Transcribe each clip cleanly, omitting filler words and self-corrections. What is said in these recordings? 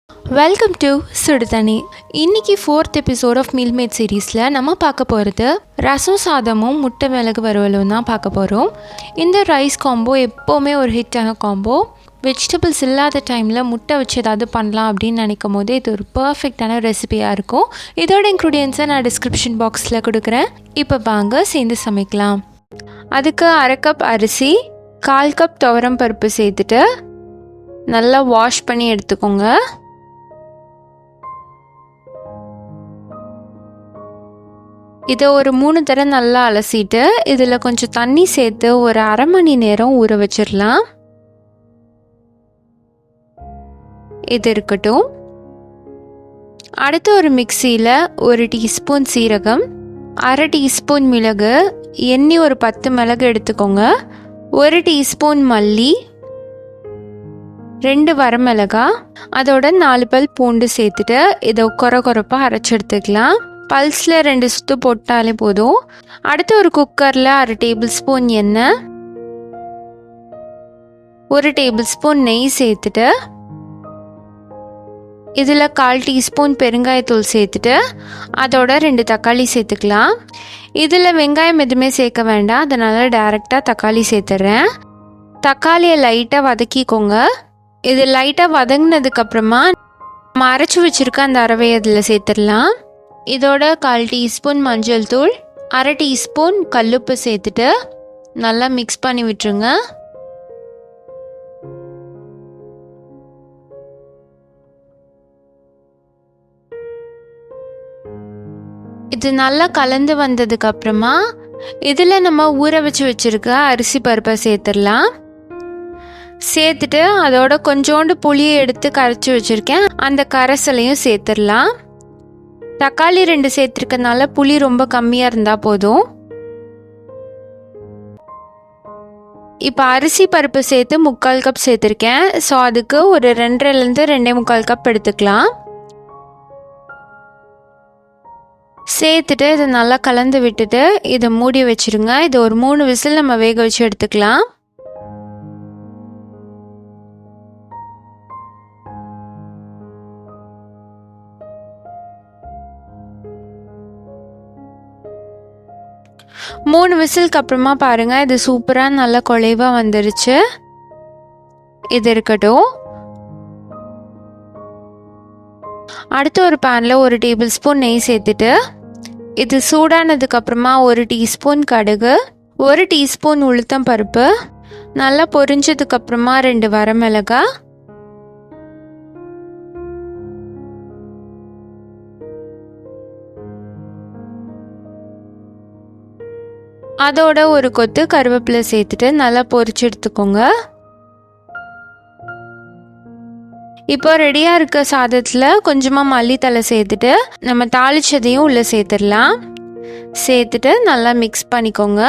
Welcome to சுடுதண்ணி. இன்னைக்கு 4th episode of meal mat சீரீஸில் நம்ம பார்க்க போகிறது ரசம் சாதமும் முட்டை மிளகு வறுவலும் தான் பார்க்க போகிறோம். இந்த ரைஸ் காம்போ எப்போவுமே ஒரு ஹிட்டான காம்போ. வெஜிடபிள்ஸ் இல்லாத டைமில் முட்டை வச்சு ஏதாவது பண்ணலாம் அப்படின்னு நினைக்கும் போது இது ஒரு பர்ஃபெக்டான ரெசிபியாக இருக்கும். இதோட இன்க்ரீடியன்ஸை நான் டிஸ்கிரிப்ஷன் பாக்ஸில் கொடுக்குறேன். இப்போ வாங்க சேர்ந்து சமைக்கலாம். அதுக்கு 1/2 கப் அரிசி, 1/4 கப் துவரம் பருப்பு சேர்த்துட்டு நல்லா வாஷ் பண்ணி எடுத்துக்கோங்க. இதை ஒரு 3 தடவை நல்லா அலசிட்டு இதில் கொஞ்சம் தண்ணி சேர்த்து ஒரு 1/2 மணி நேரம் ஊற வச்சிடலாம். இது இருக்கட்டும். அடுத்து ஒரு மிக்சியில் 1 டீஸ்பூன் சீரகம், 1/2 டீஸ்பூன் மிளகு, எண்ணெய் ஒரு 10 மிளகு எடுத்துக்கோங்க, 1 டீஸ்பூன் மல்லி, 2 வரமிளகாய், அதோட 4 பல் பூண்டு சேர்த்துட்டு இதை கொரப்பாக அரைச்சி எடுத்துக்கலாம். பல்ஸில் 2 சுத்து போட்டாலே போதும். அடுத்து ஒரு குக்கரில் 1/2 டேபிள் ஸ்பூன் எண்ணெய், 1 டேபிள் ஸ்பூன் நெய் சேர்த்துட்டு இதில் 1/4 டீஸ்பூன் பெருங்காயத்தூள் சேர்த்துட்டு அதோட 2 தக்காளி சேர்த்துக்கலாம். இதில் வெங்காயம் எதுவுமே சேர்க்க வேண்டாம், அதனால் டைரெக்டாக தக்காளி சேர்த்துட்றேன். தக்காளியை லைட்டாக வதக்கிக்கோங்க. இது லைட்டாக வதங்கினதுக்கப்புறமா நம்ம அரைச்சி வச்சுருக்க அந்த அரவை அதில் சேர்த்துடலாம். இதோட 1/4 டீஸ்பூன் மஞ்சள் தூள், 1/2 டீஸ்பூன் கல்லுப்பு சேர்த்துட்டு நல்லா மிக்ஸ் பண்ணி விட்டுருங்க. இது நல்லா கலந்து வந்ததுக்கப்புறமா இதில் நம்ம ஊற வச்சு வச்சுருக்க அரிசி பருப்பை சேர்த்துடலாம். சேர்த்துட்டு அதோட கொஞ்சோண்டு புளியை எடுத்து கரைச்சி வச்சுருக்கேன், அந்த கரைசலையும் சேர்த்துடலாம். தக்காளி 2 சேர்த்துருக்கனால புளி ரொம்ப கம்மியாக இருந்தால் போதும். இப்போ அரிசி பருப்பு சேர்த்து 3/4 கப் சேர்த்துருக்கேன். ஸோ அதுக்கு ஒரு 2.5 2.25 கப் எடுத்துக்கலாம். சேர்த்துட்டு இதை நல்லா கலந்து விட்டுட்டு இதை மூடி வச்சுருங்க. இது ஒரு 3 விசில் நம்ம வேக வச்சு எடுத்துக்கலாம். மூணு விசிலுக்கு அப்புறமா பாருங்கள், இது சூப்பராக நல்லா குழைவாக வந்துருச்சு. இது இருக்கட்டும். அடுத்து ஒரு பேனில் 1 டேபிள் ஸ்பூன் நெய் சேர்த்துட்டு இது சூடானதுக்கப்புறமா 1 டீஸ்பூன் கடுகு, 1 டீஸ்பூன் உளுத்தம் பருப்பு, நல்லா பொரிஞ்சதுக்கப்புறமா 2 வரமிளகாய், அதோட ஒரு கொத்து கருவேப்பிலை சேர்த்துட்டு நல்லா பொரிச்சு எடுத்துக்கோங்க. இப்போ ரெடியாக இருக்க சாதத்தில் கொஞ்சமாக மல்லித்தலை சேர்த்துட்டு நம்ம தாளிச்சதையும் உள்ளே சேர்த்துடலாம். சேர்த்துட்டு நல்லா மிக்ஸ் பண்ணிக்கோங்க.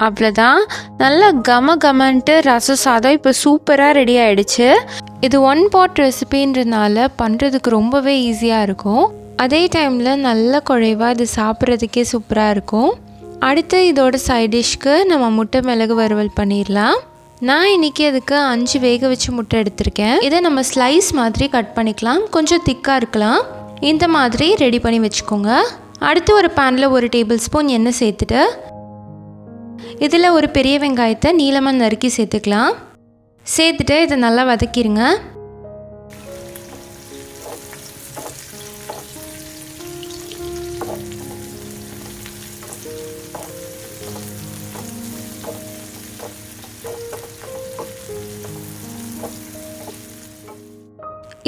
அவ்வளோதான், நல்லா கமன்ட்டு ரசம் சாதம் இப்போ சூப்பராக ரெடி ஆகிடுச்சு. இது 1 பாட் ரெசிபின்றதுனால பண்ணுறதுக்கு ரொம்பவே ஈஸியாக இருக்கும். அதே டைமில் நல்ல குழைவாக இது சாப்பிட்றதுக்கே சூப்பராக இருக்கும். அடுத்து இதோட சைட் டிஷ்க்கு நம்ம முட்டை மிளகு வறுவல் பண்ணிடலாம். நான் இன்றைக்கி அதுக்கு 5 வேக வச்சு முட்டை எடுத்திருக்கேன். இதை நம்ம ஸ்லைஸ் மாதிரி கட் பண்ணிக்கலாம், கொஞ்சம் திக்காக இருக்கலாம். இந்த மாதிரி ரெடி பண்ணி வச்சுக்கோங்க. அடுத்து ஒரு பேனில் 1 டேபிள் ஸ்பூன் எண்ணெய் சேர்த்துட்டு இதில் ஒரு பெரிய வெங்காயத்தை நீளமாக நறுக்கி சேர்த்துக்கலாம். சேர்த்துட்டு இதை நல்லா வதக்கிடுங்க.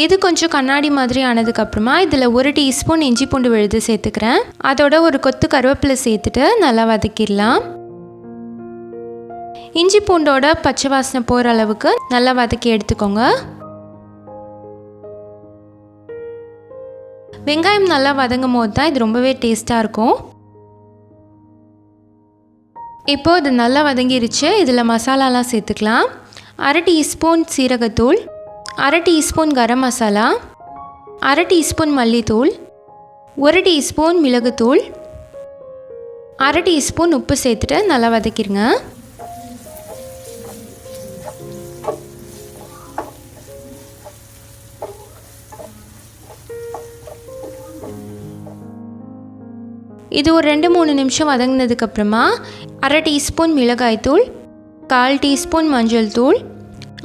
இது கொஞ்சம் கண்ணாடி மாதிரி ஆனதுக்கப்புறமா இதில் 1 டீஸ்பூன் இஞ்சி பூண்டு விழுது சேர்த்துக்கிறேன். அதோட ஒரு கொத்து கருவேப்பிலை சேர்த்துட்டு நல்லா வதக்கிடலாம். இஞ்சி பூண்டோட பச்சை வாசனை போகிற அளவுக்கு நல்லா வதக்கி எடுத்துக்கோங்க. வெங்காயம் நல்லா வதங்கும் போது தான் இது ரொம்பவே டேஸ்ட்டாக இருக்கும். இப்போது இது நல்லா வதங்கிருச்சு. இதில் மசாலாலாம் சேர்த்துக்கலாம். 1/2 டீஸ்பூன் சீரகத்தூள், 1/2 டீஸ்பூன் கரம் மசாலா, 1/2 டீஸ்பூன் மல்லித்தூள், 1 டீஸ்பூன் மிளகுத்தூள், 1/2 டீஸ்பூன் உப்பு சேர்த்துட்டு நல்லா வதக்கிடுங்க. இது ஒரு 2-3 நிமிஷம் வதங்கினதுக்கப்புறமா 1/2 டீஸ்பூன் மிளகாய்த்தூள், 1/4 டீஸ்பூன் மஞ்சள் தூள்,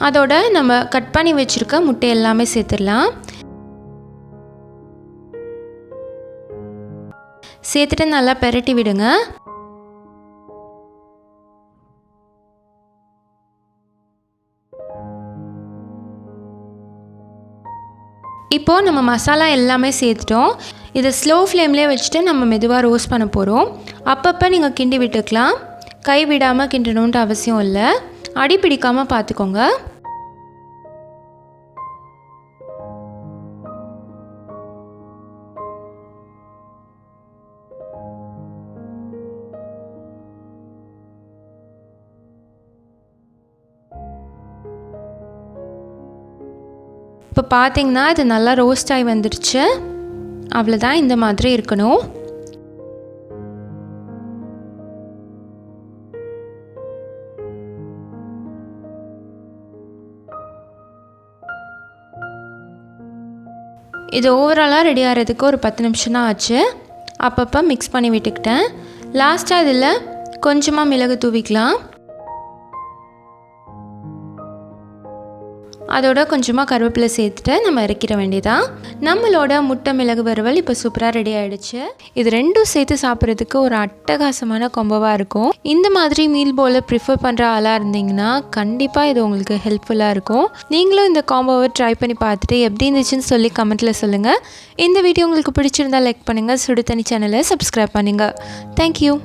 அதோட நம்ம கட் பண்ணி வச்சுருக்க முட்டை எல்லாமே சேர்த்துடலாம். சேர்த்துட்டு நல்லா பெரட்டி விடுங்க. இப்போது நம்ம மசாலா எல்லாமே சேர்த்துட்டோம். இதை ஸ்லோ ஃப்ளேம்லேயே வச்சுட்டு நம்ம மெதுவாக ரோஸ்ட் பண்ண போகிறோம். அப்பப்போ நீங்கள் கிண்டி விட்டுக்கலாம். கை விடாமல் கிண்டணுன்ட்டு அவசியம் இல்லை. அடி பிடிக்காமல் பார்த்துக்கோங்க. இப்போ பார்த்தீங்கன்னா இது நல்லா ரோஸ்ட் ஆகி வந்துடுச்சு. அவ்வளோதான், இந்த மாதிரி இருக்கணும். இது ஓவராலாக ரெடி ஆகிறதுக்கு ஒரு 10 நிமிஷம் தான் ஆச்சு. அப்பப்போ மிக்ஸ் பண்ணி விட்டுக்கிட்டேன். லாஸ்ட்டாக இதில் கொஞ்சமாக மிளகு தூவிக்கலாம். அதோட கொஞ்சமாக கருவேப்பிலை சேர்த்துட்டு நம்ம இறக்கிற வேண்டியதான். நம்மளோட முட்டை மிளகு வறுவல் இப்போ சூப்பராக ரெடி ஆகிடுச்சு. இது ரெண்டும் சேர்த்து சாப்பிட்றதுக்கு ஒரு அட்டகாசமான கொம்பவாக இருக்கும். இந்த மாதிரி மீல் போல் ப்ரிஃபர் பண்ணுற ஆளாக இருந்தீங்கன்னா கண்டிப்பாக இது உங்களுக்கு ஹெல்ப்ஃபுல்லாக இருக்கும். நீங்களும் இந்த காம்போவை ட்ரை பண்ணி பார்த்துட்டு எப்படி இருந்துச்சுன்னு சொல்லி கமெண்ட்டில் சொல்லுங்கள். இந்த வீடியோ உங்களுக்கு பிடிச்சிருந்தால் லைக் பண்ணுங்கள். சுடுதண்ணி சேனலை சப்ஸ்கிரைப் பண்ணுங்கள். தேங்க்யூ.